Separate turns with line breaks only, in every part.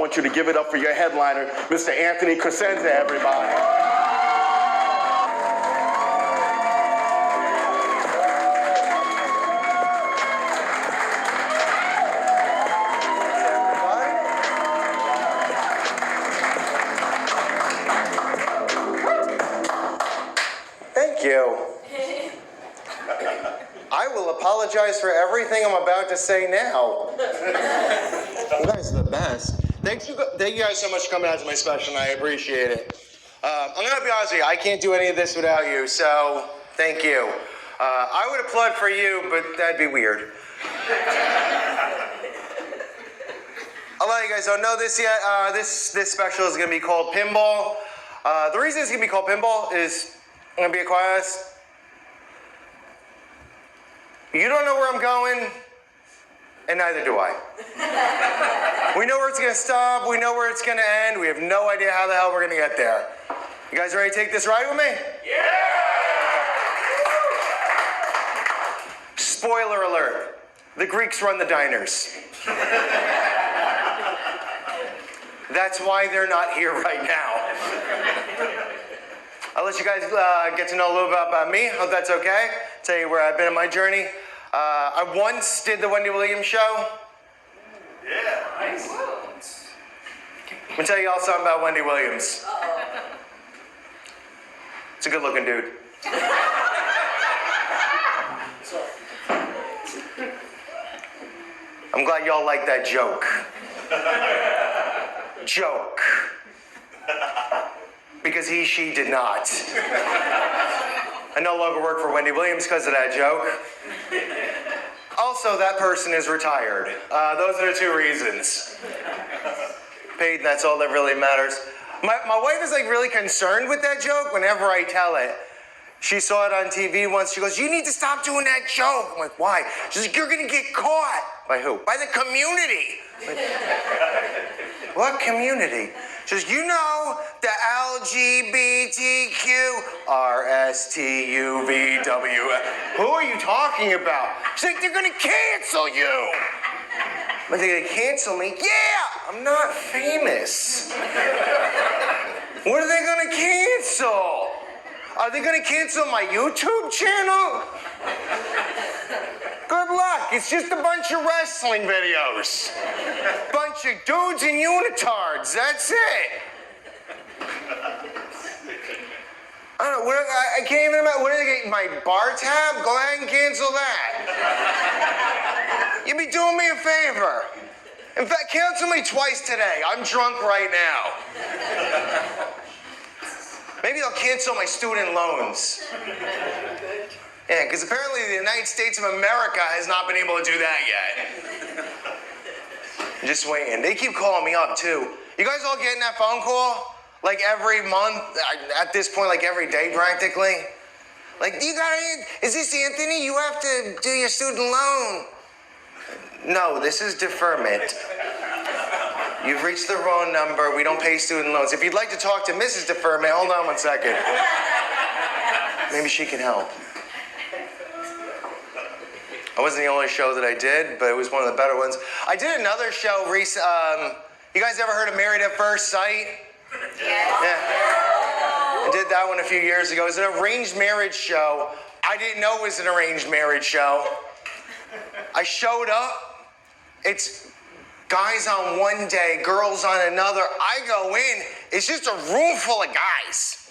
want you to give it up for your headliner, Mr. Anthony Crescenz, everybody.
Thank you. I will apologize for everything I'm about to say now. You guys are the best. Thank you guys so much for coming out to my special, and I appreciate it. I'm going to be honest with you, I can't do any of this without you, so thank you. I would applaud for you, but that'd be weird. A lot of you guys don't know this yet. This special is going to be called Pinball. The reason it's going to be called Pinball is, I'm going to be quiet honest, you don't know where I'm going, and neither do I. We know where it's going to stop. We know where it's going to end. We have no idea how the hell we're going to get there. You guys ready to take this ride with me? Yeah! Spoiler alert. The Greeks run the diners. That's why they're not here right now. I'll let you guys get to know a little bit about me. Hope that's okay. Tell you where I've been in my journey. I once did the Wendy Williams show. Yeah, nice. Let me tell you all something about Wendy Williams. It's a good-looking dude. I'm glad y'all like that joke. Joke. Because she did not. I no longer work for Wendy Williams because of that joke. Also, that person is retired. Those are the two reasons. Paid, that's all that really matters. My wife is like really concerned with that joke whenever I tell it. She saw it on TV once. She goes, "You need to stop doing that joke." I'm like, "Why?" She's like, "You're gonna get caught." By who? By the community. Like, what community? She goes, "You know, the LGBTQ RSTUVW. Who are you talking about?" She's like, "They're gonna cancel you." But they're gonna cancel me? Yeah, I'm not famous. What are they gonna cancel? Are they gonna cancel my YouTube channel? Good luck. It's just a bunch of wrestling videos. Bunch of dudes in unitards. That's it. I don't know. I can't even imagine. What are they getting? My bar tab? Go ahead and cancel that. You'd be doing me a favor. In fact, cancel me twice today. I'm drunk right now. Maybe they'll cancel my student loans. Yeah, because apparently the United States of America has not been able to do that yet. Just waiting. They keep calling me up, too. You guys all getting that phone call? Like every month? At this point, like every day, practically? Like, is this Anthony? You have to do your student loan. No, this is deferment. You've reached the wrong number. We don't pay student loans. If you'd like to talk to Mrs. Deferment, hold on one second. Maybe she can help. It wasn't the only show that I did, but it was one of the better ones. I did another show recently. You guys ever heard of Married at First Sight? Yeah. I did that one a few years ago. It was an arranged marriage show. I didn't know it was an arranged marriage show. I showed up. It's guys on one day, girls on another. I go in, it's just a room full of guys.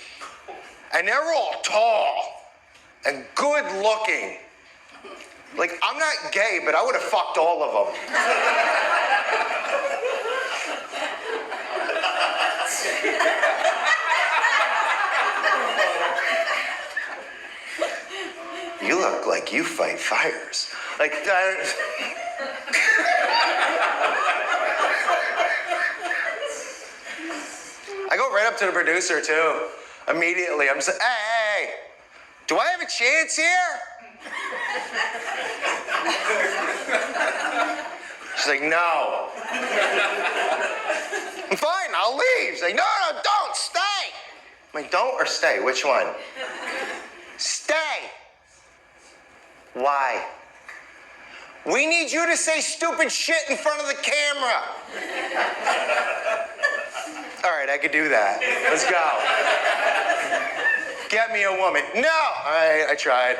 And they're all tall and good looking. Like, I'm not gay, but I would have fucked all of them. You look like you fight fires. Like, I go right up to the producer, too. Immediately. I'm just like, hey, do I have a chance here? She's like, no. I'm fine, I'll leave. She's like, no, don't, stay. I'm like, don't or stay? Which one? Stay. Why? We need you to say stupid shit in front of the camera. All right, I could do that. Let's go. Get me a woman. No! All right, I tried.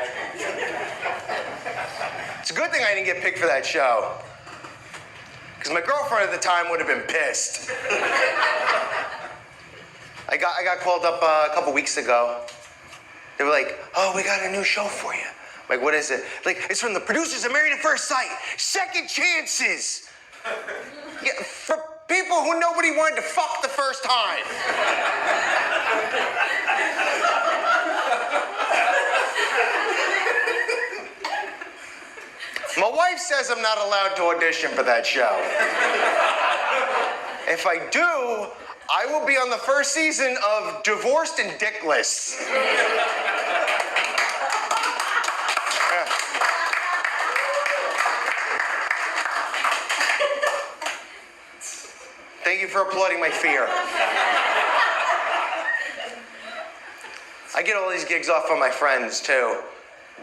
It's a good thing I didn't get picked for that show. Because my girlfriend at the time would have been pissed. I got called up a couple weeks ago. They were like, oh, we got a new show for you. I'm like, what is it? Like, it's from the producers of Married at First Sight. Second chances. Yeah, for people who nobody wanted to fuck the first time. My wife says I'm not allowed to audition for that show. If I do, I will be on the first season of Divorced and Dickless. Yeah. Thank you for applauding my fear. I get all these gigs off of my friends, too.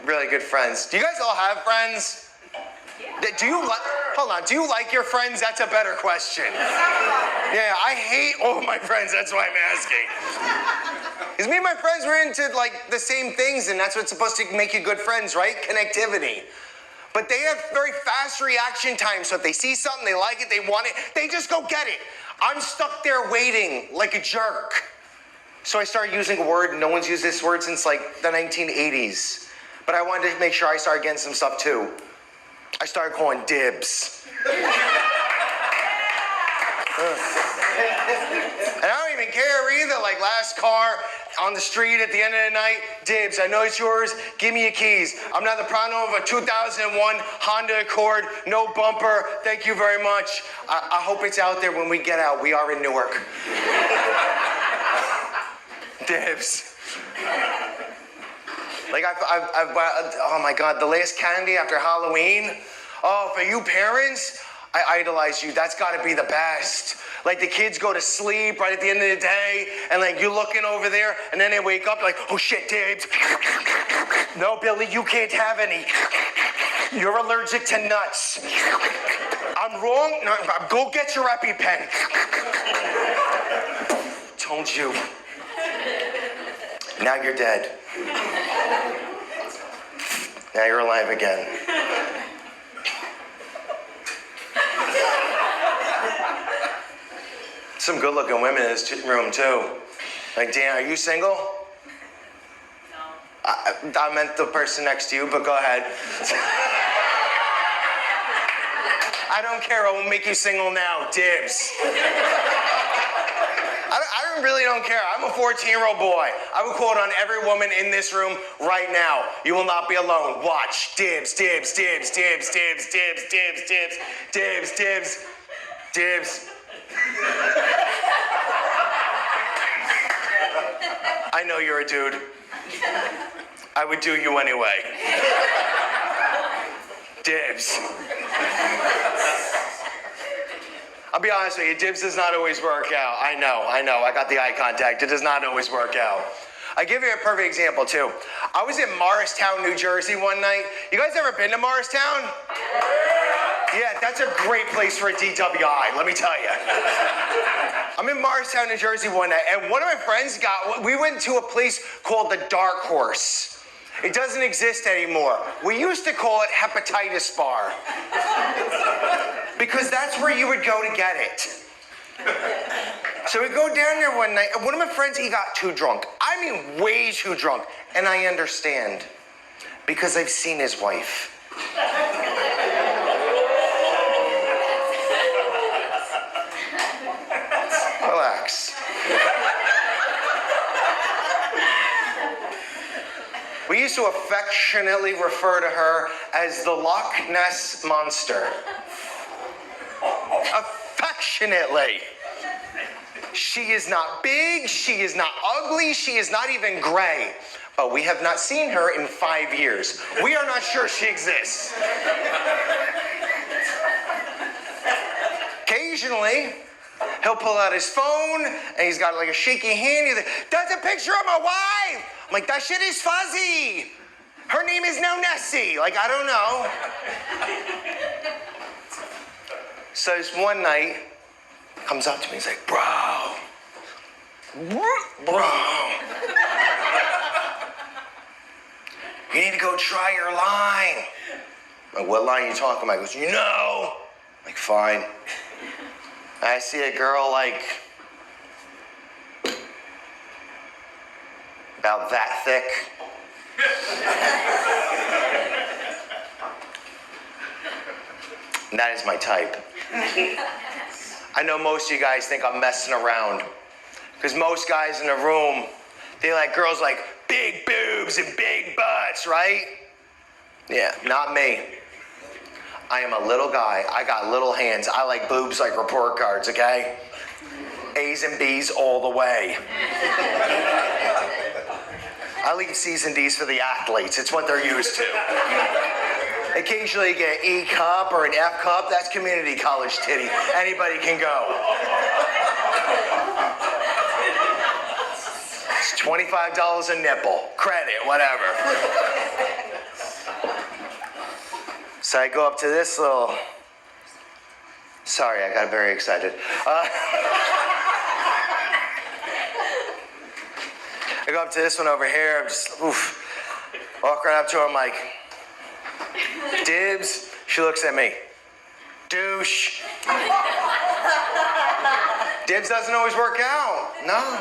Really good friends. Do you guys all have friends? Do you like, hold on, do you like your friends? That's a better question. Yeah, I hate all my friends, that's why I'm asking. Because me and my friends were into like the same things, and that's what's supposed to make you good friends, right? Connectivity. But they have very fast reaction times, so if they see something, they like it, they want it, they just go get it. I'm stuck there waiting like a jerk. So I started using a word, no one's used this word since like the 1980s. But I wanted to make sure I started getting some stuff too. I started calling dibs. And I don't even care either, like last car on the street at the end of the night, dibs, I know it's yours, give me your keys. I'm now the proud owner of a 2001 Honda Accord, no bumper, thank you very much. I hope it's out there when we get out, we are in Newark. Dibs. Like oh my God, the last candy after Halloween. Oh, for you parents, I idolize you. That's gotta be the best. Like the kids go to sleep right at the end of the day, and like you're looking over there, and then they wake up like, oh shit, Dibs. No, Billy, you can't have any. You're allergic to nuts. I'm wrong? No, go get your EpiPen. Told you. Now you're dead. Now you're alive again. Some good-looking women in this room, too. Like, Dan, are you single?
No.
I meant the person next to you, but go ahead. I don't care. I will make you single now. Dibs. I really don't care. I'm a 14-year-old boy. I would quote on every woman in this room right now. You will not be alone. Watch. Dibs, dibs, dibs, dibs, dibs, dibs, dibs, dibs, dibs, dibs, dibs. I know you're a dude. I would do you anyway. Dibs. I'll be honest with you, dibs does not always work out. I know. I got the eye contact. It does not always work out. I give you a perfect example, too. I was in Morristown, New Jersey one night. You guys ever been to Morristown? Yeah, that's a great place for a DWI, let me tell you. I'm in Morristown, New Jersey one night, and one of my friends we went to a place called the Dark Horse. It doesn't exist anymore. We used to call it Hepatitis Bar. Because that's where you would go to get it. So we go down there one night, and one of my friends, he got too drunk. I mean, way too drunk. And I understand. Because I've seen his wife. Relax. We used to affectionately refer to her as the Loch Ness Monster. Affectionately. She is not big, she is not ugly, she is not even gray. But we have not seen her in 5 years. We are not sure she exists. Occasionally, he'll pull out his phone, and he's got like a shaky hand. He's like, that's a picture of my wife. I'm like, that shit is fuzzy. Her name is now Nessie. Like, I don't know. So this one night, comes up to me, he's like, bro, Bro. You need to go try your line. I'm like, what line are you talking about? He goes, you know. I'm like, fine. I see a girl like about that thick. And that is my type. I know most of you guys think I'm messing around. Because most guys in the room, they like girls like big boobs and big butts, right? Yeah, not me. I am a little guy. I got little hands. I like boobs like report cards, okay? A's and B's all the way. I leave C's and D's for the athletes. It's what they're used to. Occasionally you get an E cup or an F cup. That's community college titty. Anybody can go. It's $25 a nipple. Credit, whatever. So I go up to this little... Sorry, I got very excited. I go up to this one over here. I'm just, walk right up to her. I'm like, dibs. She looks at me. Douche. Dibs doesn't always work out. No.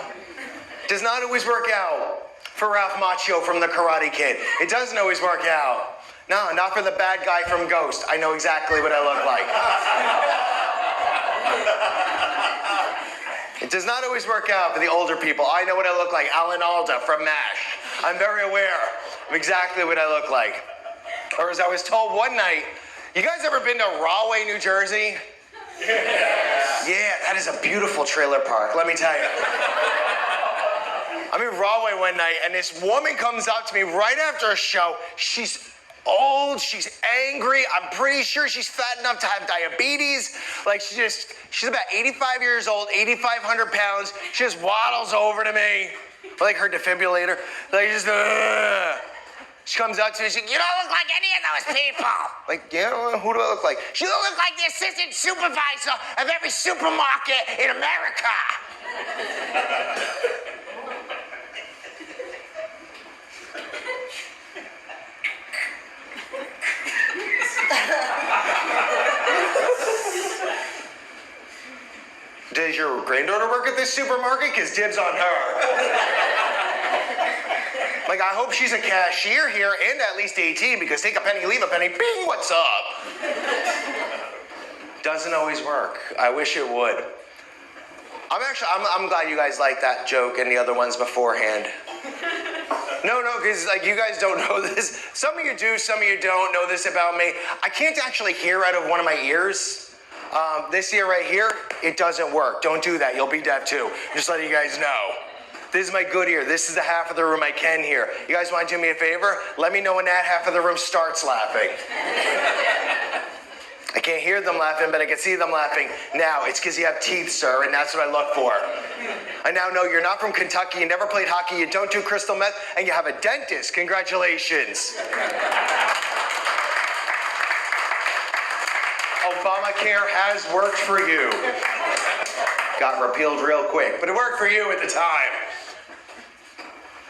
Does not always work out for Ralph Macchio from The Karate Kid. It doesn't always work out. No, not for the bad guy from Ghost. I know exactly what I look like. It does not always work out for the older people. I know what I look like. Alan Alda from MASH. I'm very aware of exactly what I look like. Or as I was told one night, you guys ever been to Rahway, New Jersey? Yeah, that is a beautiful trailer park, let me tell you. I'm in Rahway one night, and this woman comes up to me right after a show. She's old, she's angry. I'm pretty sure she's fat enough to have diabetes. Like, she's about 85 years old, 8,500 pounds. She just waddles over to me, like her defibrillator. Like, just, She comes up to me, she's like, you don't look like any of those people. Like, yeah, who do I look like? She don't look like the assistant supervisor of every supermarket in America. Does your granddaughter work at this supermarket? Because dibs on her. Like, I hope she's a cashier here and at least 18, because take a penny, leave a penny, bing, what's up? Doesn't always work. I wish it would. I'm glad you guys liked that joke and the other ones beforehand. No, because like you guys don't know this. Some of you do, some of you don't know this about me. I can't actually hear out of one of my ears. This ear right here, it doesn't work. Don't do that. You'll be deaf too. Just letting you guys know. This is my good ear. This is the half of the room I can hear. You guys want to do me a favor? Let me know when that half of the room starts laughing. I can't hear them laughing, but I can see them laughing now. It's because you have teeth, sir, and that's what I look for. I now know you're not from Kentucky, you never played hockey, you don't do crystal meth, and you have a dentist. Congratulations. Obamacare has worked for you. Got repealed real quick, but it worked for you at the time.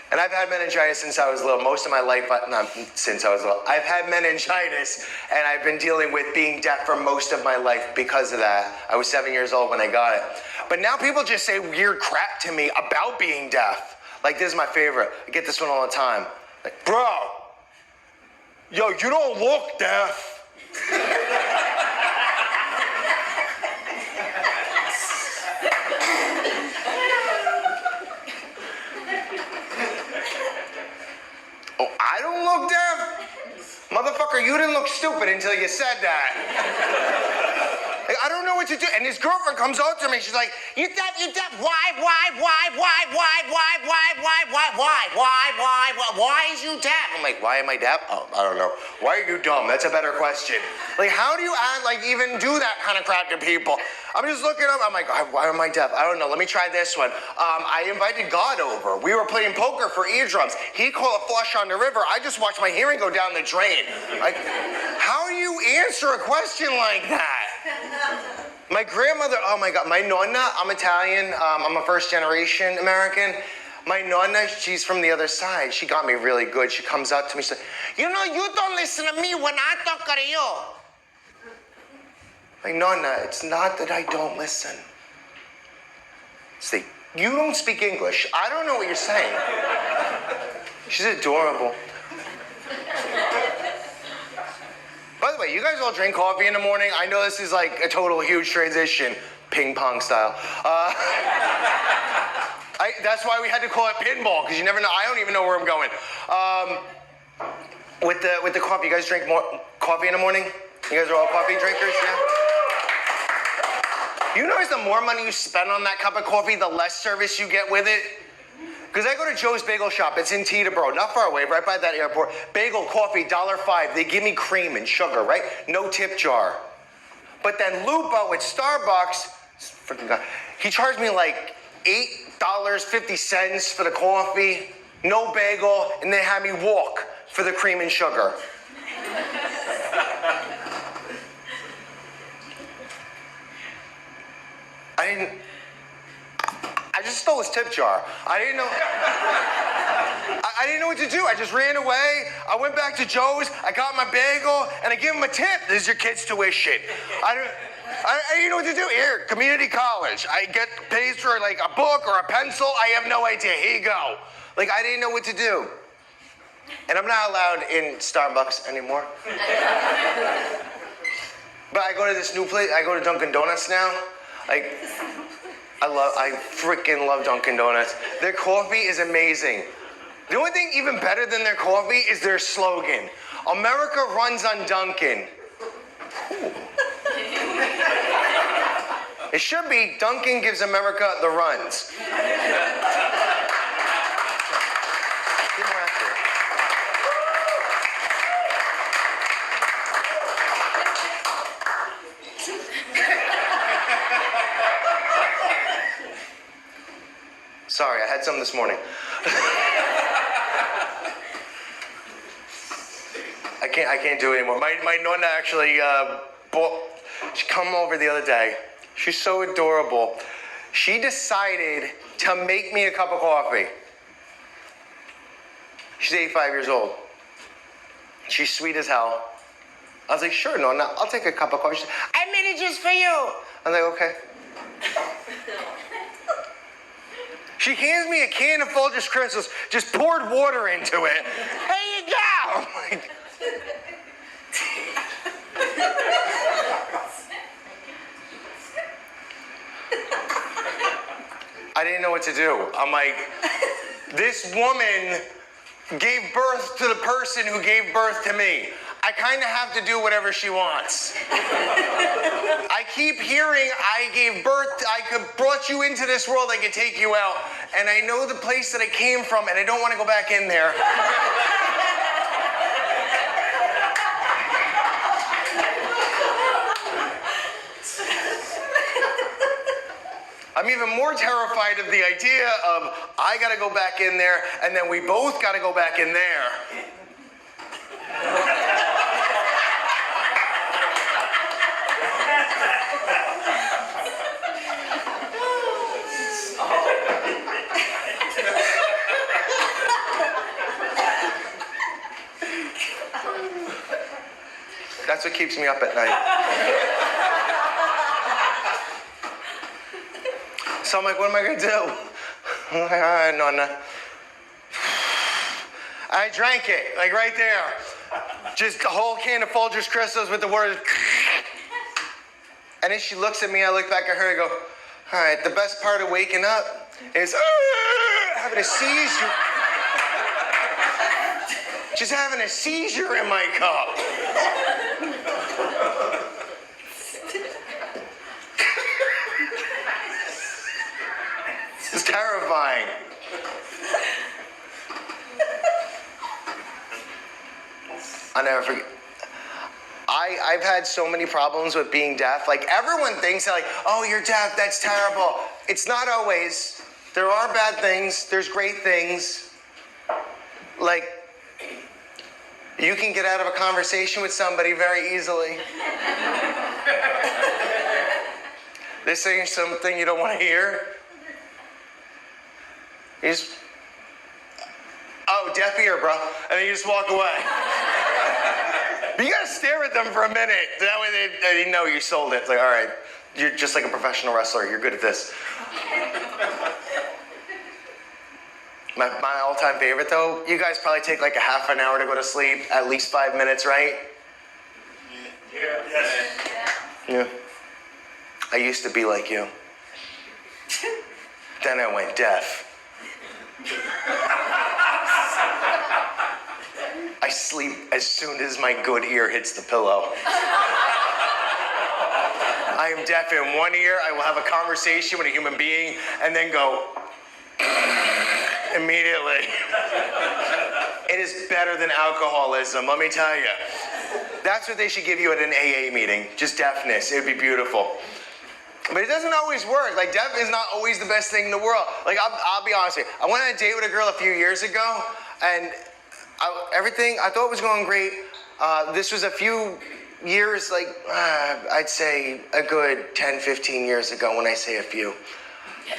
And I've had meningitis since I was little. Most of my life, not since I was little. I've had meningitis, and I've been dealing with being deaf for most of my life because of that. I was 7 years old when I got it. But now people just say weird crap to me about being deaf. Like, this is my favorite. I get this one all the time. Like, bro, yo, you don't look deaf. Oh, I don't look deaf? Motherfucker, you didn't look stupid until you said that. Like, I don't know what to do. And his girlfriend comes out to me. She's like, you deaf, why is you deaf? I'm like, why am I deaf? Oh, I don't know. Why are you dumb? That's a better question. Like, how do you even do that kind of crap to people? I'm just looking up. I'm like, why am I deaf? I don't know. Let me try this one. I invited God over. We were playing poker for eardrums. He called a flush on the river. I just watched my hearing go down the drain. Like, how do you answer a question like that? My grandmother, oh my God, my nonna, I'm Italian, I'm a first generation American. My nonna, she's from the other side. She got me really good. She comes up to me, she's like, you know, you don't listen to me when I talk to you. Like, nonna, it's not that I don't listen. It's that you don't speak English. I don't know what you're saying. She's adorable. By the way, you guys all drink coffee in the morning? I know this is like a total huge transition, ping pong style. That's why we had to call it pinball, because you never know. I don't even know where I'm going. With the coffee, you guys drink more coffee in the morning? You guys are all coffee drinkers, yeah? You notice the more money you spend on that cup of coffee, the less service you get with it? Because I go to Joe's Bagel Shop. It's in Teterboro, not far away, right by that airport. Bagel, coffee, $1.05. They give me cream and sugar, right? No tip jar. But then Lupo at Starbucks, freaking God, he charged me like $8.50 for the coffee, no bagel, and they had me walk for the cream and sugar. I just stole his tip jar. I didn't know. I didn't know what to do. I just ran away. I went back to Joe's. I got my bagel, and I gave him a tip. This is your kid's tuition. I didn't know what to do. Here, community college. I get paid for like a book or a pencil. I have no idea. Here you go. Like, I didn't know what to do. And I'm not allowed in Starbucks anymore. But I go to this new place. I go to Dunkin' Donuts now. Like, I freaking love Dunkin' Donuts. Their coffee is amazing. The only thing even better than their coffee is their slogan. America runs on Dunkin'. Ooh. It should be Dunkin' gives America the runs. Sorry, I had some this morning. I can't do it anymore. My nonna actually she come over the other day. She's so adorable. She decided to make me a cup of coffee. She's 85 years old. She's sweet as hell. I was like, sure, Nonna, I'll take a cup of coffee. She said, I made it just for you. I was like, okay. She hands me a can of Folgers Crescenz, just poured water into it. Here you go. I'm like, I didn't know what to do. I'm like, this woman gave birth to the person who gave birth to me. I kind of have to do whatever she wants. I keep hearing I gave birth, brought you into this world, I could take you out. And I know the place that I came from, and I don't want to go back in there. I'm even more terrified of the idea of I gotta go back in there, and then we both gotta go back in there. That's what keeps me up at night. So I'm like, what am I gonna do? I'm like, all right, Nonna. I drank it, like right there. Just a whole can of Folgers Crescenz with the words. And then she looks at me, I look back at her, I go, all right, the best part of waking up is having a seizure. Just having a seizure in my cup. It's terrifying. I'll never forget. I've had so many problems with being deaf. Like, everyone thinks that, like, oh, you're deaf, that's terrible. It's not always. There are bad things. There's great things. Like, you can get out of a conversation with somebody very easily. They're saying something you don't want to hear. You just, oh, deaf ear, bro. And then you just walk away. But you gotta stare at them for a minute. That way they know you sold it. It's like, all right, you're just like a professional wrestler. You're good at this. My all-time favorite, though, you guys probably take like a half an hour to go to sleep, at least 5 minutes, right? Yeah. I used to be like you. Then I went deaf. I sleep as soon as my good ear hits the pillow. I am deaf in one ear. I will have a conversation with a human being and then go immediately. It is better than alcoholism, let me tell you. That's what they should give you at an AA meeting, just deafness. It would be beautiful. But it doesn't always work. Like, deaf is not always the best thing in the world. Like, I'll be honest with you. I went on a date with a girl a few years ago, and everything, I thought was going great. This was a few years, like, I'd say a good 10, 15 years ago when I say a few.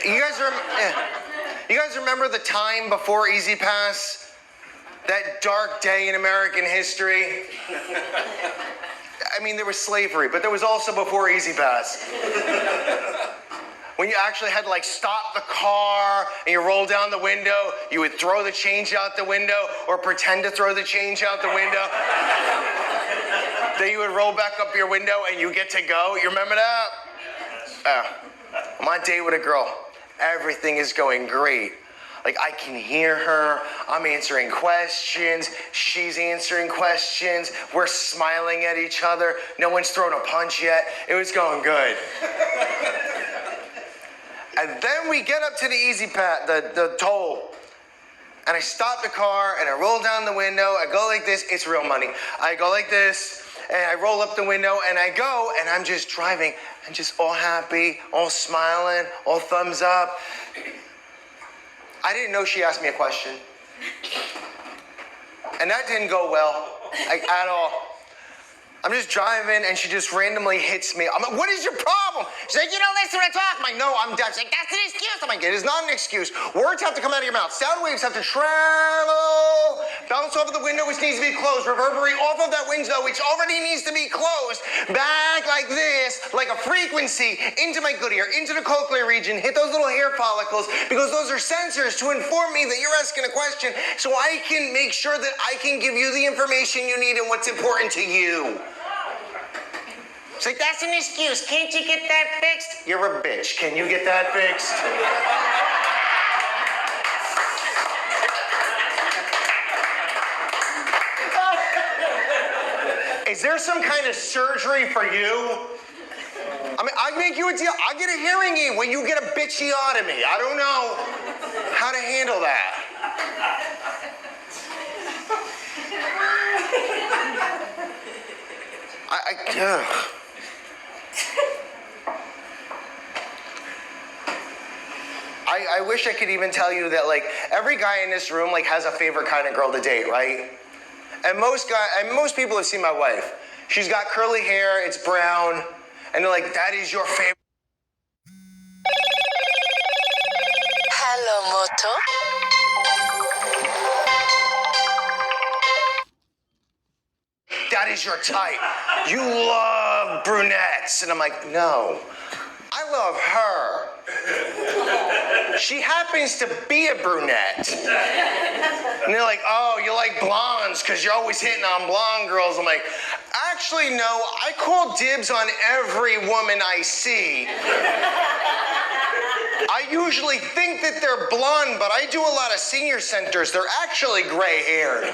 You guys remember the time before Easy Pass? That dark day in American history? I mean, there was slavery, but there was also before Easy Pass. When you actually had to like stop the car and you roll down the window, you would throw the change out the window or pretend to throw the change out the window. Then you would roll back up your window and you get to go. You remember that? I'm on a date with a girl. Everything is going great. Like, I can hear her, I'm answering questions, she's answering questions, we're smiling at each other, no one's thrown a punch yet, it was going good. And then we get up to the Easy Pass, the toll, and I stop the car, and I roll down the window, I go like this, it's real money. I go like this, and I roll up the window, and I go, and I'm just driving, and just all happy, all smiling, all thumbs up. I didn't know she asked me a question. And that didn't go well, like, at all. I'm just driving and she just randomly hits me. I'm like, what is your problem? She's like, you don't listen when I talk. I'm like, no, I'm deaf. She's like, that's an excuse. I'm like, it is not an excuse. Words have to come out of your mouth. Sound waves have to travel, bounce off of the window, which needs to be closed, reverberate off of that window, which already needs to be closed, back like this, like a frequency, into my good ear, into the cochlear region, hit those little hair follicles, because those are sensors to inform me that you're asking a question, so I can make sure that I can give you the information you need and what's important to you. It's like, that's an excuse. Can't you get that fixed? You're a bitch. Can you get that fixed? Is there some kind of surgery for you? I mean, I'd make you a deal. I'll get a hearing aid when you get a bitchiotomy. I don't know how to handle that. I wish I could even tell you that, like, every guy in this room, like, has a favorite kind of girl to date, right? And most people have seen my wife. She's got curly hair, it's brown, and they're like, that is your favorite.
Hello, Moto.
That is your type. You love brunettes. And I'm like, no, I love her. She happens to be a brunette. And they're like, oh, you like blondes because you're always hitting on blonde girls. I'm like, actually, no, I call dibs on every woman I see. I usually think that they're blonde, but I do a lot of senior centers. They're actually gray-haired.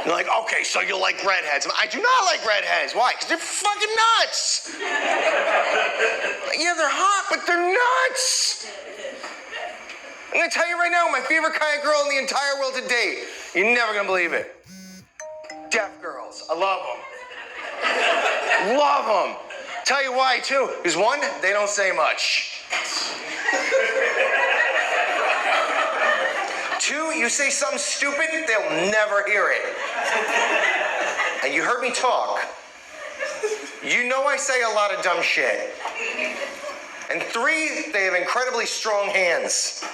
They're like, okay, so you like redheads. I do not like redheads. Why? Because they're fucking nuts. Yeah, they're hot, but they're nuts. I'm gonna tell you right now, my favorite kind of girl in the entire world to date. You're never gonna believe it. Deaf girls. I love them. Love them. Tell you why, too. Because one, they don't say much. Two, you say something stupid, they'll never hear it. And you heard me talk. You know I say a lot of dumb shit. And 3, they have incredibly strong hands.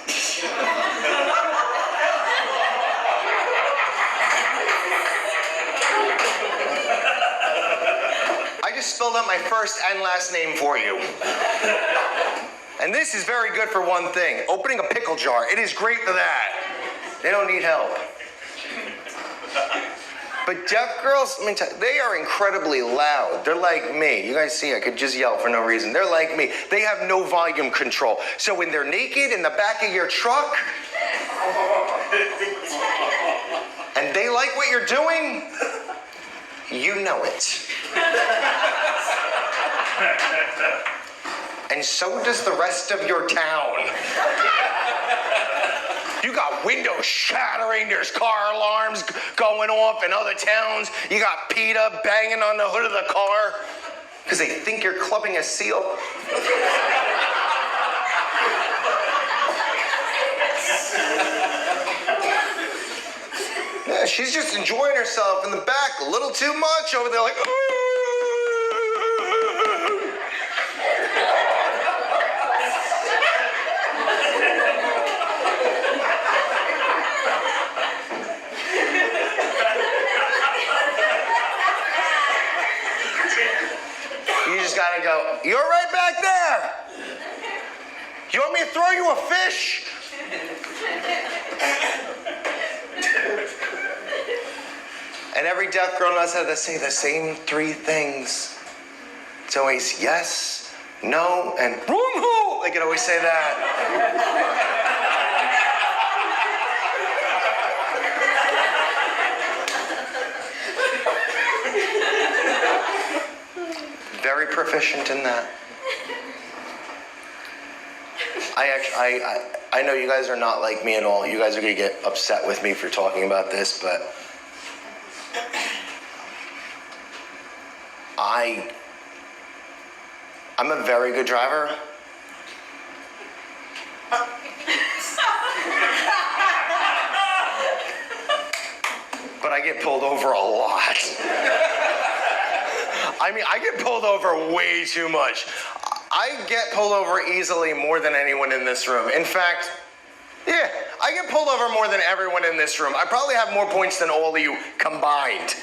I just spelled out my first and last name for you. And this is very good for one thing. Opening a pickle jar. It is great for that. They don't need help. But deaf girls, let me tell you, they are incredibly loud. They're like me. You guys see, I could just yell for no reason. They're like me. They have no volume control. So when they're naked in the back of your truck, and they like what you're doing, you know it. And so does the rest of your town. You got windows shattering, there's car alarms going off in other towns. You got PETA banging on the hood of the car because they think you're clubbing a seal. Yeah, she's just enjoying herself in the back a little too much over there like, ooh. You just gotta go, you're right back there. You want me to throw you a fish? And every deaf girl knows how to say the same 3 things. It's always yes, no, and woo-hoo. They can always say that. Very proficient in that. I know you guys are not like me at all. You guys are gonna get upset with me for talking about this, but I'm a very good driver. But I get pulled over a lot. I mean, I get pulled over way too much. I get pulled over easily more than anyone in this room. In fact, yeah, I get pulled over more than everyone in this room. I probably have more points than all of you combined.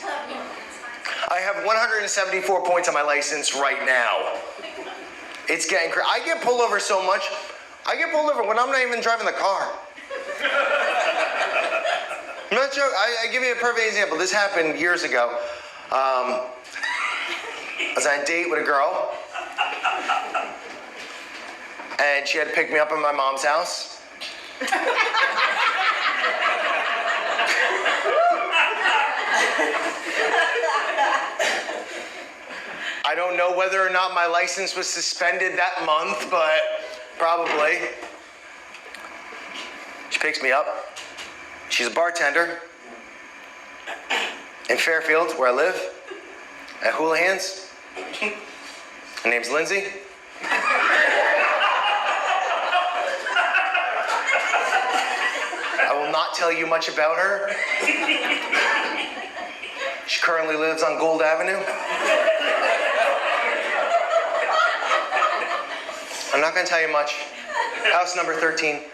I have 174 points on my license right now. It's getting crazy. I get pulled over so much. I get pulled over when I'm not even driving the car. I'm not joking. I give you a perfect example. This happened years ago. I was on a date with a girl, and she had to pick me up at my mom's house. I don't know whether or not my license was suspended that month, but probably. She picks me up. She's a bartender in Fairfield, where I live, at Houlihan's. Her name's Lindsay. I will not tell you much about her. She currently lives on Gold Avenue. I'm not going to tell you much. House number 13.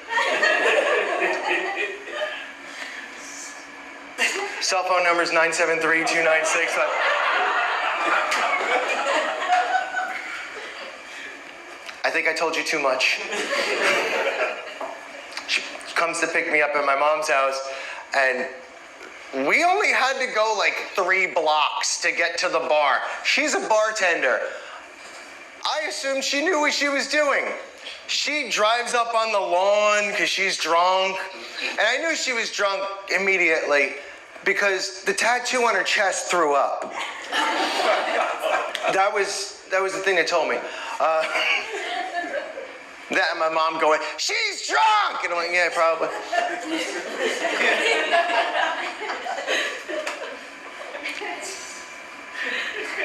Cell phone number is 973-296. I think I told you too much. She comes to pick me up at my mom's house, and we only had to go like 3 blocks to get to the bar. She's a bartender. I assumed she knew what she was doing. She drives up on the lawn because she's drunk. And I knew she was drunk immediately because the tattoo on her chest threw up. That was the thing that told me. That and my mom going, she's drunk! And I'm like, yeah, probably.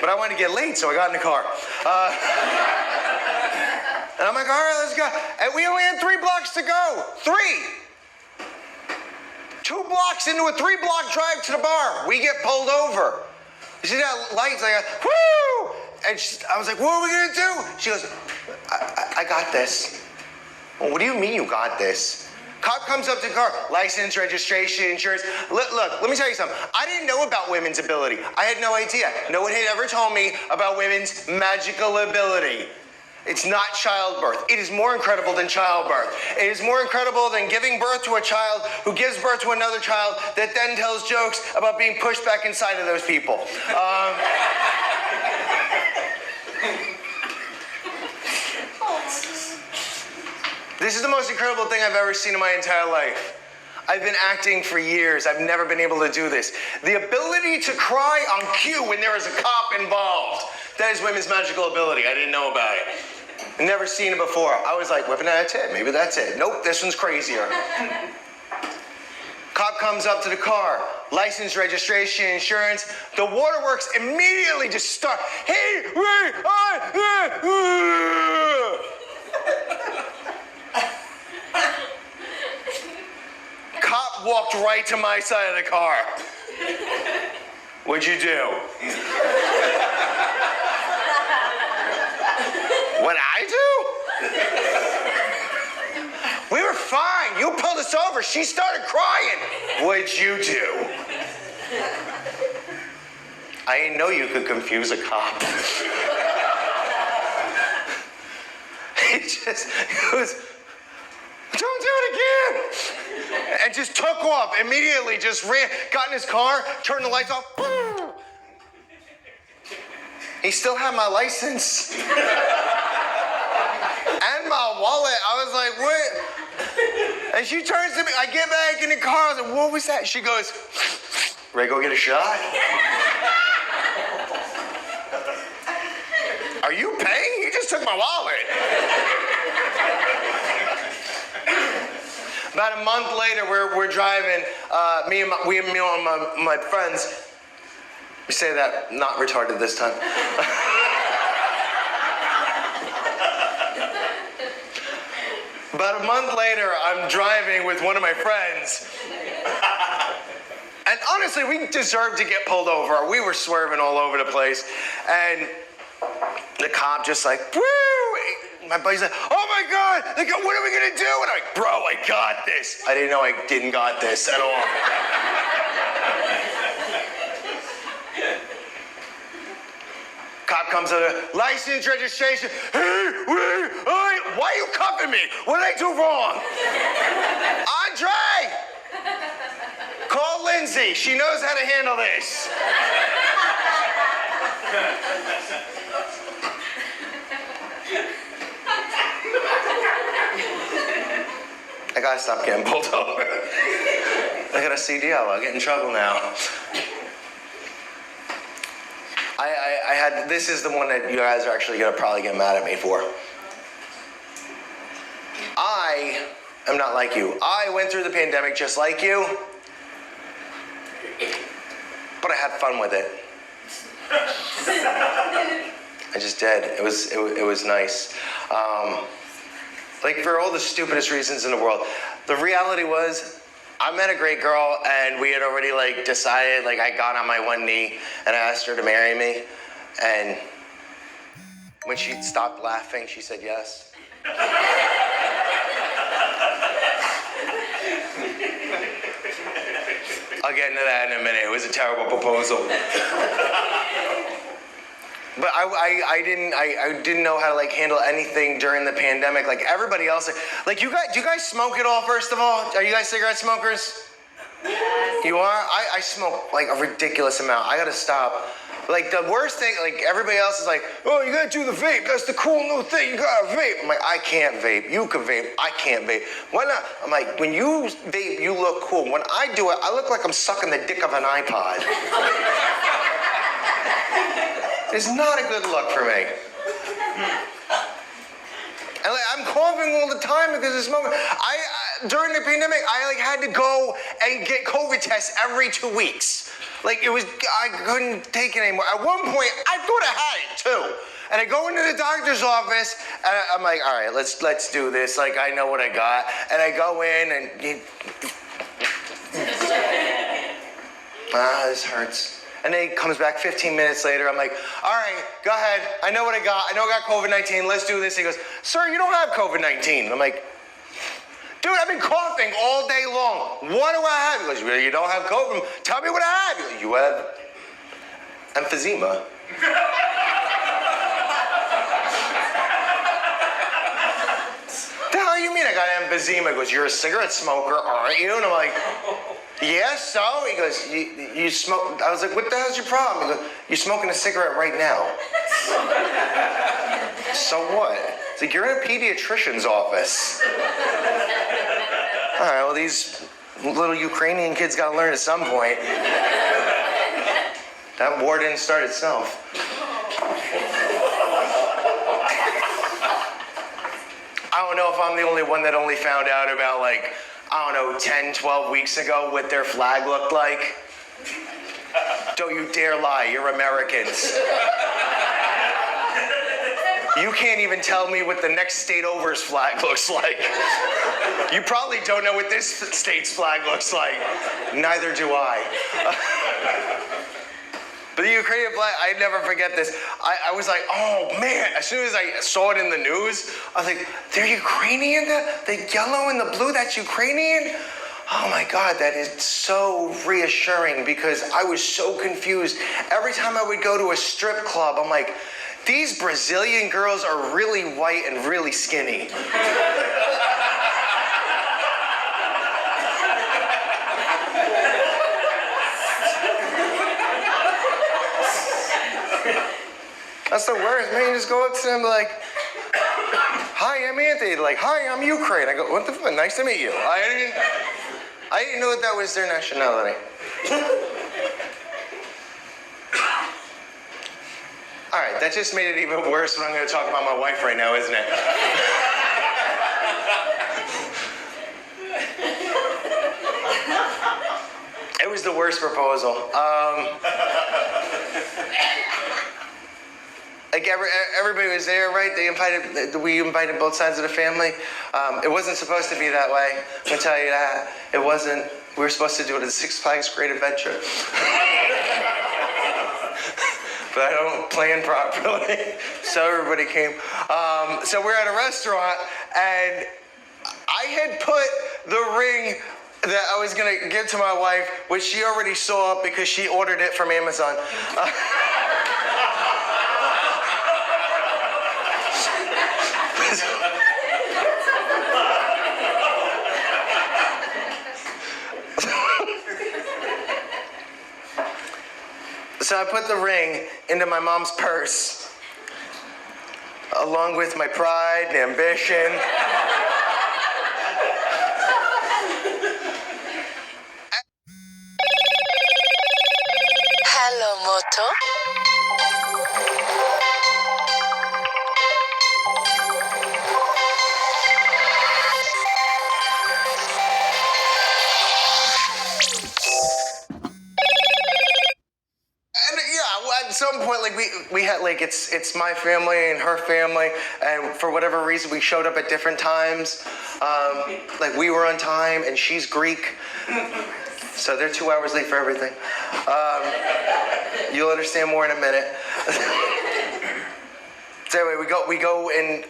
But I wanted to get late, so I got in the car. And I'm like, all right, let's go. And we only had 3 blocks to go. 3. 2 blocks into a 3-block drive to the bar. We get pulled over. You see that lights? I go, whoo! And I was like, what are we gonna do? She goes, I got this. Well, what do you mean you got this? Cop comes up to the car, license, registration, insurance. Look, let me tell you something. I didn't know about women's ability. I had no idea. No one had ever told me about women's magical ability. It's not childbirth. It is more incredible than childbirth. It is more incredible than giving birth to a child who gives birth to another child that then tells jokes about being pushed back inside of those people. This is the most incredible thing I've ever seen in my entire life. I've been acting for years. I've never been able to do this. The ability to cry on cue when there is a cop involved. That is women's magical ability. I didn't know about it. I've never seen it before. I was like, whipping that's it. Maybe that's it. Nope, this one's crazier. Cop comes up to the car. License, registration, insurance. The waterworks immediately just start. Hey, wait, Cop walked right to my side of the car. What'd you do? What I do? We were fine. You pulled us over. She started crying. What'd you do? I didn't know you could confuse a cop. It was, don't do it again. And just took off immediately, just ran, got in his car, turned the lights off. He still had my license. And my wallet. I was like, what? And she turns to me, I get back in the car, I was like, what was that? She goes, ready to go get a shot? Are you paying? You just took my wallet. About a month later, we're driving, me and my friends. We say that, not retarded this time. About a month later, I'm driving with one of my friends. And honestly, we deserved to get pulled over. We were swerving all over the place. And the cop just like, woo! My buddy's like, oh my God, what are we gonna do? And I'm like, bro, I got this. I didn't know I didn't got this at all. Cop comes out, license, registration. Hey, wait, why are you cuffing me? What did I do wrong? Andre! Call Lindsay. She knows how to handle this. I gotta stop getting pulled over. I got a CDL. I'll get in trouble now. I had, this is the one that you guys are actually gonna probably get mad at me for. I am not like you. I went through the pandemic just like you, but I had fun with it. I just did. It was nice. Like for all the stupidest reasons in the world. The reality was, I met a great girl and we had already like decided, like I got on my one knee and I asked her to marry me. And when she stopped laughing, she said yes. I'll get into that in a minute. It was a terrible proposal. But I didn't know how to like handle anything during the pandemic. Like everybody else, like do you guys smoke at all? First of all, are you guys cigarette smokers? Yes. You are? I smoke like a ridiculous amount. I gotta stop. Like the worst thing, like everybody else is like, oh, you gotta do the vape. That's the cool new thing. You gotta vape. I'm like, I can't vape. You can vape. I can't vape. Why not? I'm like, when you vape, you look cool. When I do it, I look like I'm sucking the dick of an iPod. It's not a good look for me. And like, I'm coughing all the time because of this moment. During the pandemic, I like had to go and get COVID tests every 2 weeks. Like I couldn't take it anymore. At one point, I thought I had it too. And I go into the doctor's office, and I'm like, all right, let's do this. Like I know what I got. And I go in, and this hurts. And then he comes back 15 minutes later. I'm like, all right, go ahead. I know what I got. I know I got COVID-19. Let's do this. He goes, sir, you don't have COVID-19. I'm like, dude, I've been coughing all day long. What do I have? He goes, well, you don't have COVID. Tell me what I have. He goes, you have emphysema. The hell you mean I got emphysema? He goes, you're a cigarette smoker, aren't you? And I'm like, yeah, so? He goes, you smoke. I was like, what the hell's your problem? He goes, you're smoking a cigarette right now. So what? It's like, you're in a pediatrician's office. All right, well, these little Ukrainian kids got to learn at some point. That war didn't start itself. I don't know if I'm the only one that only found out about, like, I don't know, 10, 12 weeks ago what their flag looked like. Don't you dare lie, you're Americans. You can't even tell me what the next state over's flag looks like. You probably don't know what this state's flag looks like. Neither do I. But the Ukrainian flag, I never forget this. I was like, oh man, as soon as I saw it in the news, I was like, they're Ukrainian? The yellow and the blue, that's Ukrainian? Oh my God, that is so reassuring because I was so confused. Every time I would go to a strip club, I'm like, these Brazilian girls are really white and really skinny. That's the worst, man. You just go up to them like, hi, I'm Anthony. Like, hi, I'm Ukraine. I go, what the fuck? Nice to meet you. I didn't know that was their nationality. All right, that just made it even worse when I'm going to talk about my wife right now, isn't it? It was the worst proposal. Like everybody was there, right? We invited both sides of the family. It wasn't supposed to be that way. I'm gonna tell you that. It wasn't. We were supposed to do it at Six Flags Great Adventure. But I don't plan properly. So everybody came. So we're at a restaurant, and I had put the ring that I was gonna give to my wife, which she already saw because she ordered it from Amazon. So I put the ring into my mom's purse, along with my pride and ambition.
Hello, Moto.
At some point, like we had like it's my family and her family, and for whatever reason we showed up at different times. Like we were on time, and she's Greek, so they're 2 hours late for everything. You'll understand more in a minute. So anyway, we go and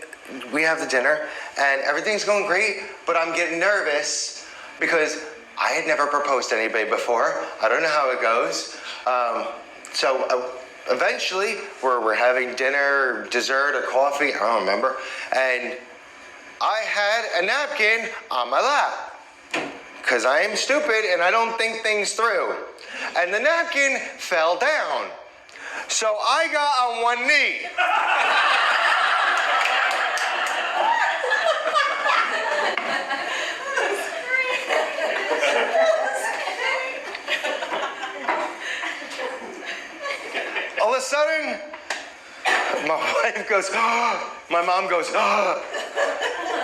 we have the dinner, and everything's going great, but I'm getting nervous because I had never proposed to anybody before. I don't know how it goes. So eventually, we're having dinner, or dessert, or coffee, I don't remember, and I had a napkin on my lap, because I am stupid and I don't think things through. And the napkin fell down. So I got on one knee. All of a sudden, my wife goes, oh. My mom goes, oh.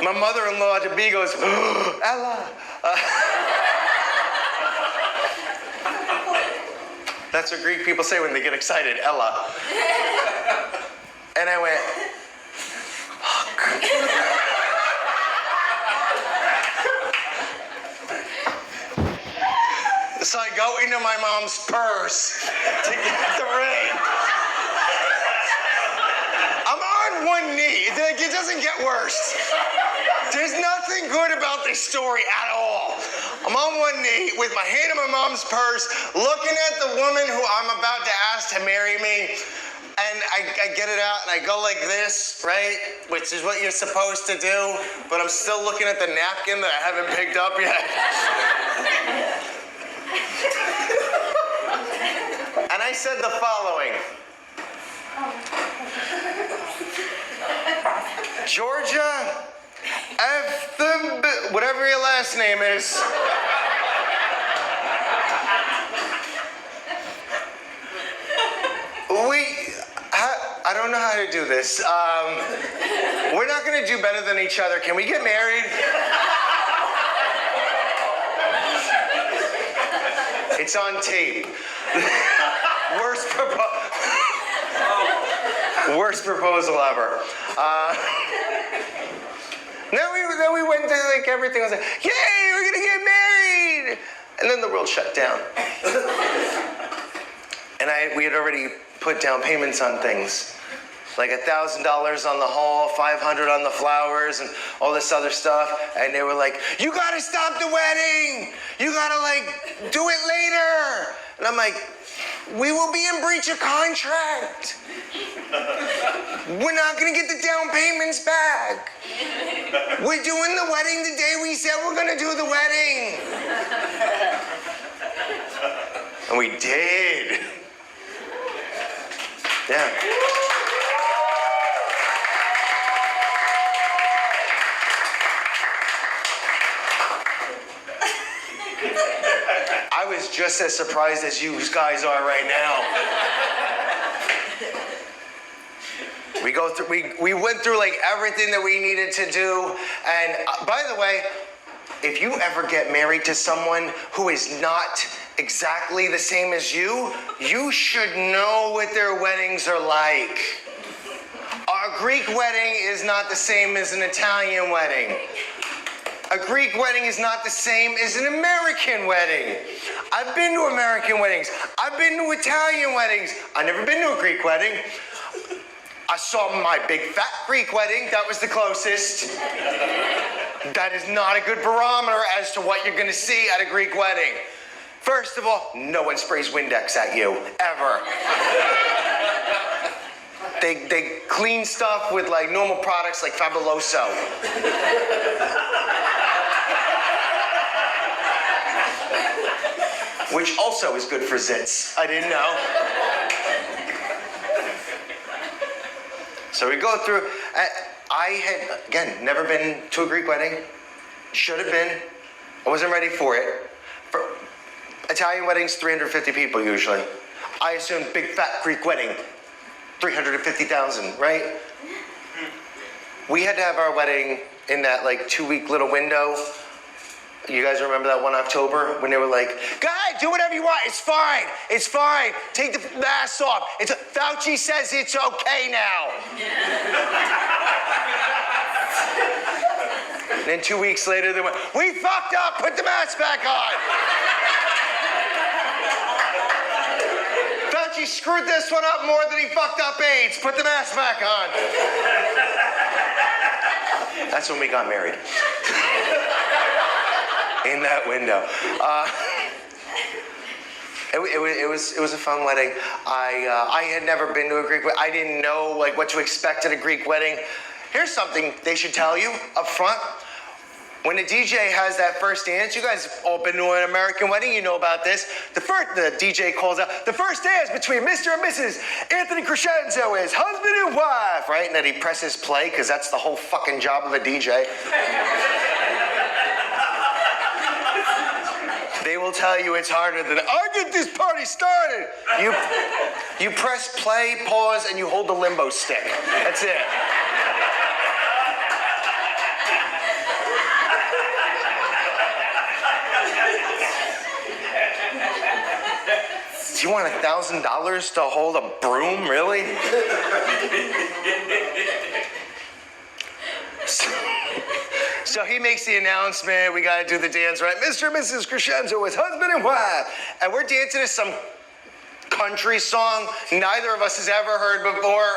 My mother-in-law to be goes, oh, Ella. That's what Greek people say when they get excited, Ella. And I went, fuck. So I go into my mom's purse to get the ring. I'm on one knee. Like, it doesn't get worse. There's nothing good about this story at all. I'm on one knee with my hand in my mom's purse, looking at the woman who I'm about to ask to marry me. And I get it out and I go like this, right? Which is what you're supposed to do. But I'm still looking at the napkin that I haven't picked up yet. And I said the following. Georgia, whatever your last name is. I don't know how to do this. We're not going to do better than each other. Can we get married? It's on tape. Worst proposal ever. Then we went to like everything. I was like, yay, we're gonna get married. And then the world shut down. And we had already put down payments on things. Like $1,000 on the hall, $500 on the flowers, and all this other stuff. And they were like, you gotta stop the wedding. You gotta like do it later. And I'm like, we will be in breach of contract. We're not gonna get the down payments back. We're doing the wedding the day we said we're gonna do the wedding. And we did. Yeah. I was just as surprised as you guys are right now. We went through like everything that we needed to do. And by the way, if you ever get married to someone who is not exactly the same as you should know what their weddings are like. Our Greek wedding is not the same as an Italian wedding. A Greek wedding is not the same as an American wedding. I've been to American weddings. I've been to Italian weddings. I've never been to a Greek wedding. I saw my big fat Greek wedding. That was the closest. That is not a good barometer as to what you're going to see at a Greek wedding. First of all, no one sprays Windex at you, ever. They clean stuff with like normal products like Fabuloso. Which also is good for zits. I didn't know. So we go through. I had, again, never been to a Greek wedding. Should have been. I wasn't ready for it. For Italian weddings, 350 people usually. I assumed big fat Greek wedding, 350,000, right? We had to have our wedding in that like 2-week little window. You guys remember that one October when they were like, guys, do whatever you want. It's fine. It's fine. Take the mask off. Fauci says it's okay now. And then 2 weeks later, they went, we fucked up. Put the mask back on. Fauci screwed this one up more than he fucked up AIDS. Put the mask back on. That's when we got married. In that window. It was a fun wedding. I had never been to a Greek wedding. I didn't know like what to expect at a Greek wedding. Here's something they should tell you up front. When the DJ has that first dance, you guys have all been to an American wedding, you know about this. The DJ calls out, the first dance between Mr. and Mrs. Anthony Crescenz is husband and wife, right? And then he presses play, because that's the whole fucking job of a DJ. They will tell you it's harder than, I get this party started. You press play, pause, and you hold the limbo stick. That's it. Do you want $1,000 to hold a broom, really? So he makes the announcement, we gotta do the dance, right? Mr. and Mrs. Crescenz is husband and wife. And we're dancing to some country song neither of us has ever heard before.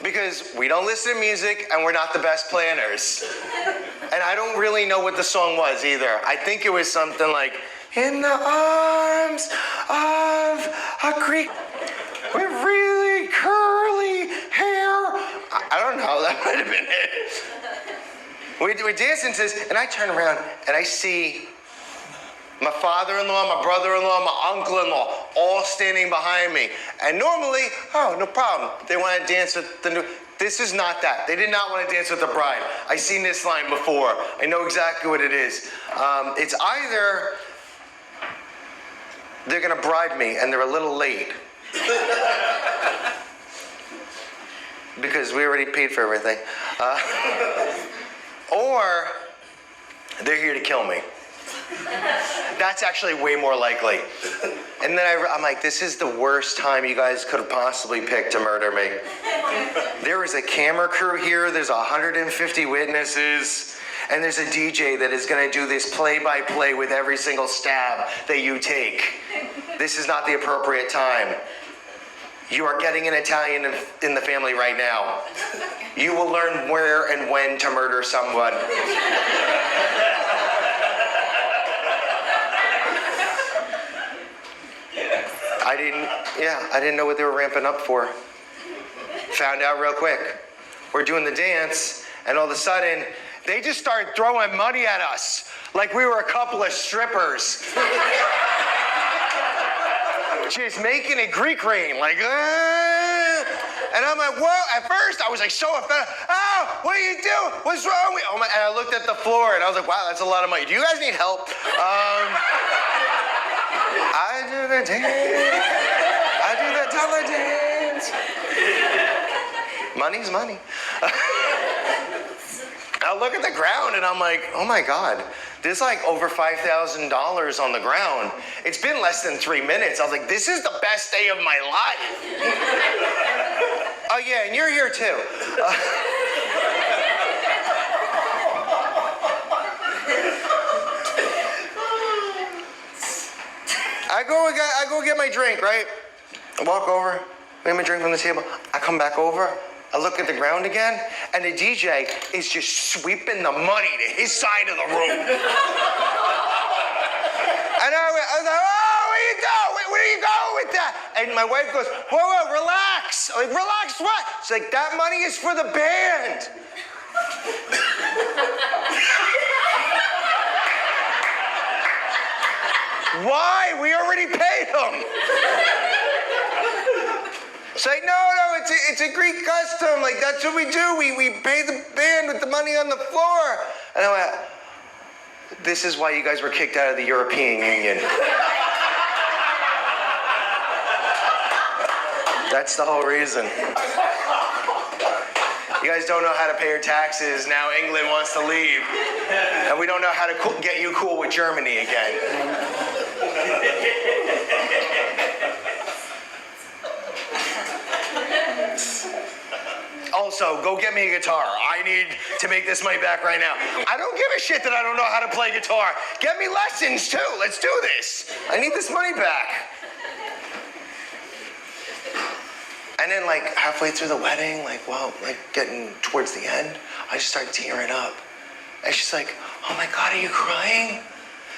Because we don't listen to music and we're not the best planners. And I don't really know what the song was either. I think it was something like, in the arms of a Greek with really curly hair. I don't know, that might have been it. We're dancing to this, and I turn around and I see my father-in-law, my brother-in-law, my uncle-in-law, all standing behind me. And normally, oh, no problem. They want to dance with the new. This is not that. They did not want to dance with the bride. I've seen this line before. I know exactly what it is. It's either they're going to bribe me and they're a little late. Because we already paid for everything. Or they're here to kill me. That's actually way more likely. And then I'm like, this is the worst time you guys could have possibly picked to murder me. There is a camera crew here, there's 150 witnesses, and there's a DJ that is gonna do this play-by-play with every single stab that you take. This is not the appropriate time. You are getting an Italian in the family right now. You will learn where and when to murder someone. I didn't know what they were ramping up for. Found out real quick. We're doing the dance, and all of a sudden, they just started throwing money at us like we were a couple of strippers. Just making it Greek rain, like, And I'm like, whoa. At first, I was like so offended. Oh, what are you doing? What's wrong with you? Oh my, and I looked at the floor, and I was like, wow, that's a lot of money. Do you guys need help? I do the dance. I do the dollar dance. Money's money. I look at the ground and I'm like, oh my God, there's like over $5,000 on the ground. It's been less than 3 minutes. I was like, this is the best day of my life. Oh yeah, and you're here too. I go get my drink, right? I walk over, get my drink from the table. I come back over, I look at the ground again, and the DJ is just sweeping the money to his side of the room. And I was like, oh, where you go? Where you going with that? And my wife goes, whoa, relax. I'm like, relax what? She's like, that money is for the band. Why? We already paid them. It's like, no, it's a Greek custom. Like, that's what we do. We pay the band with the money on the floor. And I went, this is why you guys were kicked out of the European Union. That's the whole reason. You guys don't know how to pay your taxes. Now England wants to leave. And we don't know how to get you cool with Germany again. Also, go get me a guitar. I need to make this money back right now. I don't give a shit that I don't know how to play guitar. Get me lessons too. Let's do this. I need this money back. And then like halfway through the wedding, like getting towards the end, I just started tearing up. And she's like, oh my God, are you crying?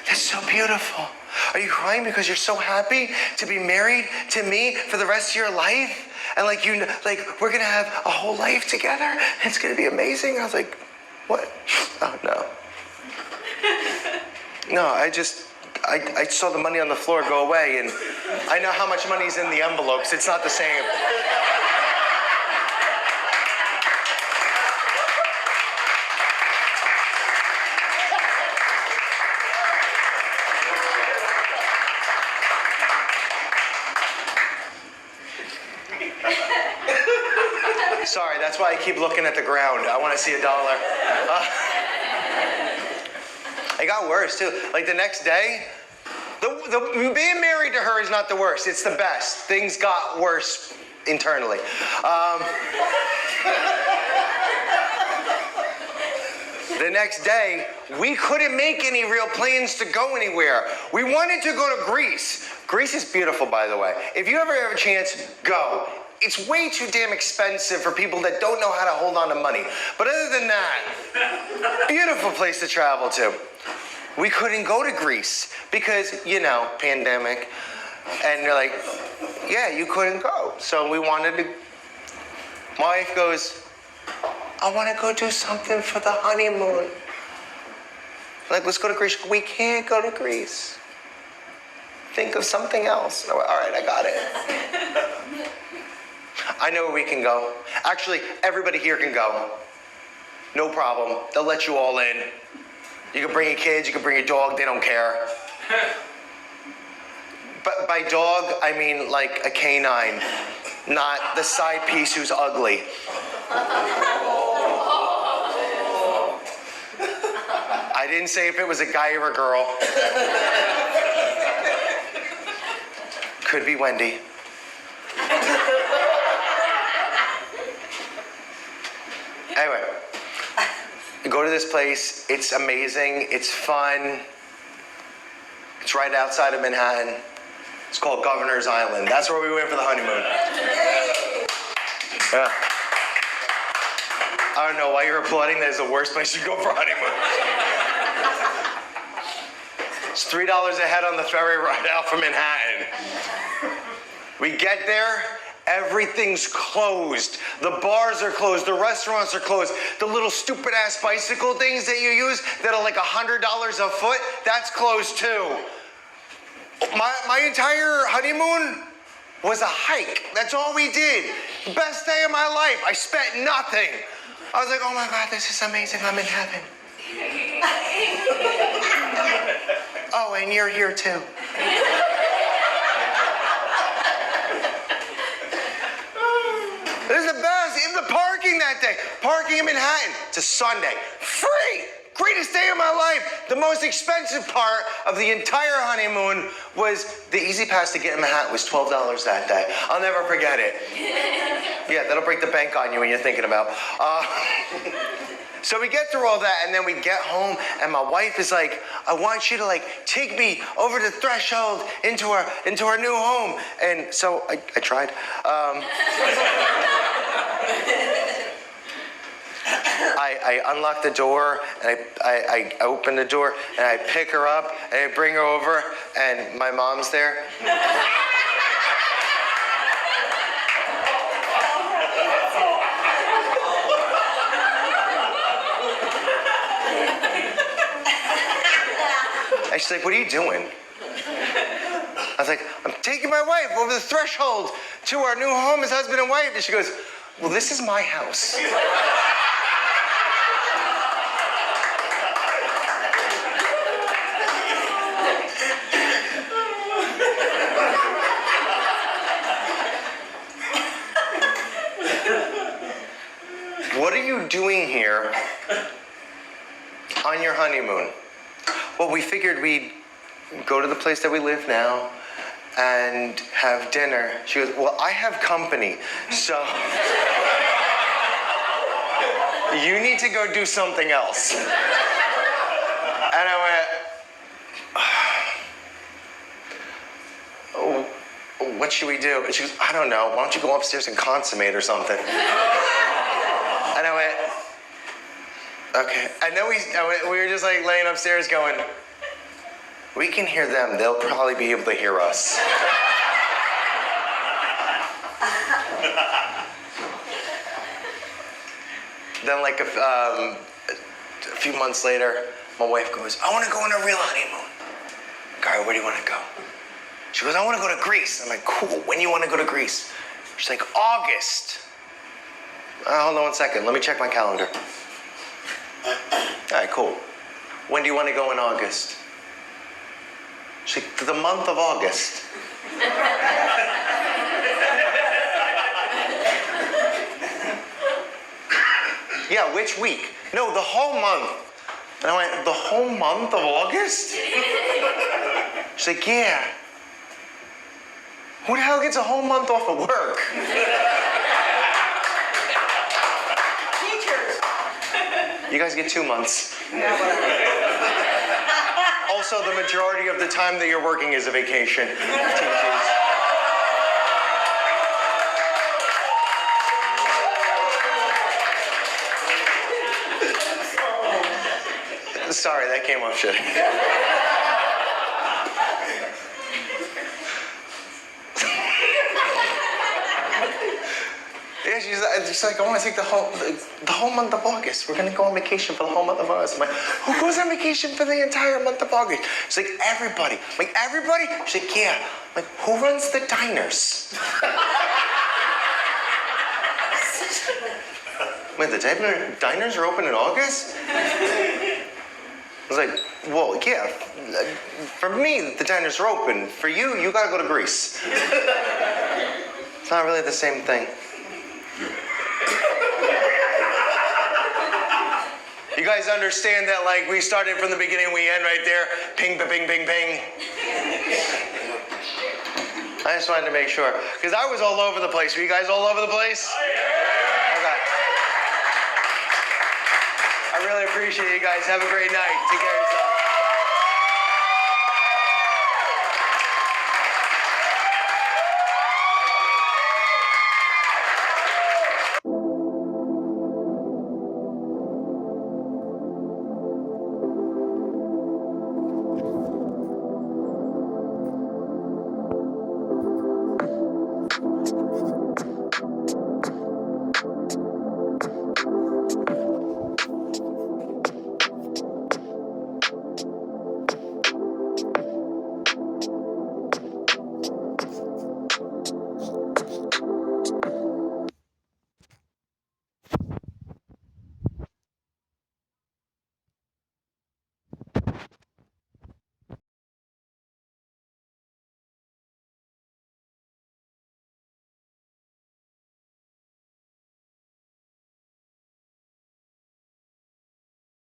That's so beautiful. Are you crying because you're so happy to be married to me for the rest of your life? And we're gonna have a whole life together and it's gonna be amazing. I was like, what? Oh no. No, I saw the money on the floor go away and I know how much money's in the envelopes. It's not the same. Sorry, that's why I keep looking at the ground. I want to see $1. It got worse too. Like the next day, being married to her is not the worst. It's the best. Things got worse internally. The next day, we couldn't make any real plans to go anywhere. We wanted to go to Greece, Greece is beautiful, by the way. If you ever have a chance, go. It's way too damn expensive for people that don't know how to hold on to money. But other than that, beautiful place to travel to. We couldn't go to Greece because, you know, pandemic. And they're like, yeah, you couldn't go. So we wanted to. My wife goes, I want to go do something for the honeymoon. Like, let's go to Greece. We can't go to Greece. Think of something else. I went, all right, I got it. I know where we can go. Actually, everybody here can go. No problem. They'll let you all in. You can bring your kids, you can bring your dog, they don't care. But by dog, I mean like a canine, not the side piece who's ugly. I didn't say if it was a guy or a girl. Could be Wendy. Anyway, go to this place. It's amazing. It's fun. It's right outside of Manhattan. It's called Governor's Island. That's where we went for the honeymoon. Yeah. I don't know why you're applauding. That is the worst place to go for a honeymoon. It's $3 a head on the ferry ride out from Manhattan. We get there. Everything's closed. The bars are closed. The restaurants are closed. The little stupid ass bicycle things that you use that are like $100 a foot, that's closed too. My entire honeymoon was a hike. That's all we did. The best day of my life. I spent nothing. I was like, oh my God, this is amazing. I'm in heaven. Oh, and you're here too. This is the best. Even the parking that day. Parking in Manhattan. It's a Sunday. Free. Greatest day of my life. The most expensive part of the entire honeymoon was the Easy Pass to get in Manhattan was $12 that day. I'll never forget it. Yeah, that'll break the bank on you when you're thinking about. So we get through all that, and then we get home, and my wife is like, I want you to like take me over the threshold into our new home. And so I tried. I unlock the door, and I open the door, and I pick her up, and I bring her over, and my mom's there. And she's like, what are you doing? I was like, I'm taking my wife over the threshold to our new home as husband and wife. And she goes, well, this is my house. What are you doing here on your honeymoon? Well, we figured we'd go to the place that we live now and have dinner. She goes, well, I have company, so you need to go do something else. And I went, oh, what should we do? And she goes, I don't know. Why don't you go upstairs and consummate or something? And I went, okay. And then we were just like laying upstairs going, we can hear them. They'll probably be able to hear us. Then like a few months later, my wife goes, I want to go on a real honeymoon. Guy, where do you want to go? She goes, I want to go to Greece. I'm like, cool. When do you want to go to Greece? She's like, August. Hold on 1 second. Let me check my calendar. All right, cool. When do you want to go in August? She's like, the month of August. Yeah, which week? No, the whole month. And I went, the whole month of August? She's like, yeah. Who the hell gets a whole month off of work? You guys get 2 months. Also, also the majority of the time that you're working is a vacation. Teachers. Sorry, that came off shit. Yeah, she's like, I want to take the whole month of August. We're gonna go on vacation for the whole month of August. I'm like, who goes on vacation for the entire month of August? She's like, everybody. I'm like, everybody? She's like, yeah. I'm like, who runs the diners? Wait, the diners are open in August? I was like, well, yeah. For me, the diners are open. For you, you gotta go to Greece. It's not really the same thing. You guys understand that, like, we started from the beginning, we end right there. Ping, ping, ping, ping. I just wanted to make sure. Because I was all over the place. Were you guys all over the place? Okay. I really appreciate you guys. Have a great night. Take care of yourself.